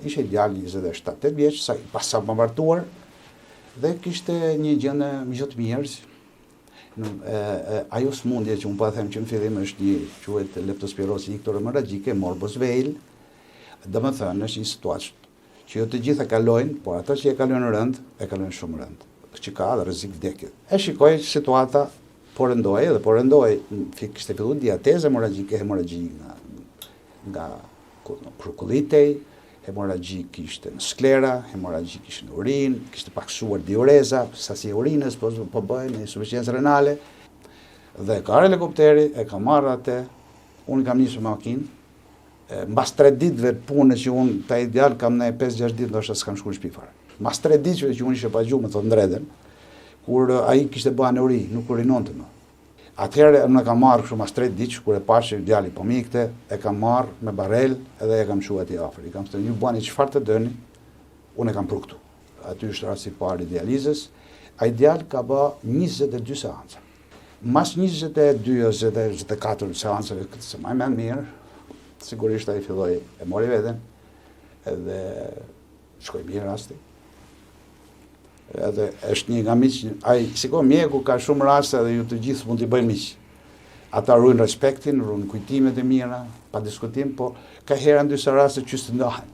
Ishe djali 27-8 vjeç, pas sa më martuar, dhe kishte një gjendje më të mirë. Ajo smundje që unë po them që në fillim është një quhet leptospirosi iktohemorragjike morbus Weil, domethënë është një situatë që jo të gjitha kalojnë, por ata që e kalojnë rënd, e kalojnë shumë rënd, që ka dhe rrezik vdekje. E shikoj situata po rëndoi, kishte filluar diatezë hemorragjike nga krokullitej, hemorragjik ishte në sklera, hemorragjik ishte në urinë, kishte paksuar diureza, sasi e urinës po bëhen në insufficiencë renale. Dhe ka helikopteri, e ka marrë atë, unë kam nisur me makinë. Mbas 3 ditëve punë që unë ta ideal kam në 5-6 ditë ndoshta s'kam shkuar në shtëpi fare. Mbas 3 ditëve që unë ishe pa gjumë, thotë ndredhen, kur ai kishte bënë në uri, nuk urinonte më. Atëherë unë e kam marrë kështu mas 3 ditë, kur e pash që djali po mikte, e kam marrë me barel edhe e kam shuar atij afër. I kam thënë, ju bëni çfarë të dëni, unë e kam pru këtu. Aty është rasti i parë i dializës. Ai djalë ka bë 22 seanca. Mas 22 ose 24 seancave, këtë se më mirë, sigurisht ai filloi e mori veten, edhe shkoi mirë rasti. Edhe është një nga miq, siko mjeku ka shumë raste dhe ju të gjithë mund t'i bëjnë miq. Ata ruajnë respektin, ruajnë kujtimet e mira, pa diskutim, po ka herë në disa raste që të ndahen.